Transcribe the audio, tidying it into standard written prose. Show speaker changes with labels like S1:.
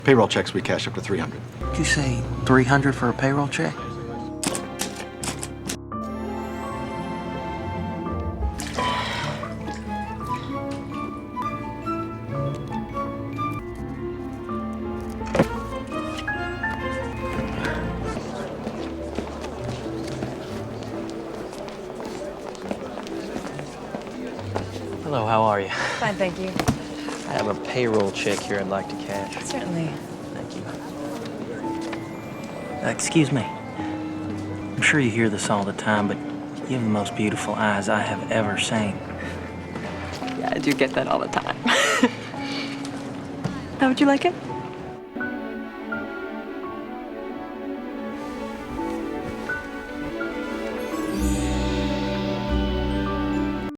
S1: Payroll checks, we cash up to 300.
S2: Did you say 300 for a payroll check?
S3: Hello, how are you?
S4: Fine, thank you.
S3: I have a payroll check here I'd like to cash.
S4: Certainly.
S3: Thank you.
S2: Excuse me. I'm sure you hear this all the time, but you have the most beautiful eyes I have ever seen.
S4: Yeah, I do get that all the time. How would you like it?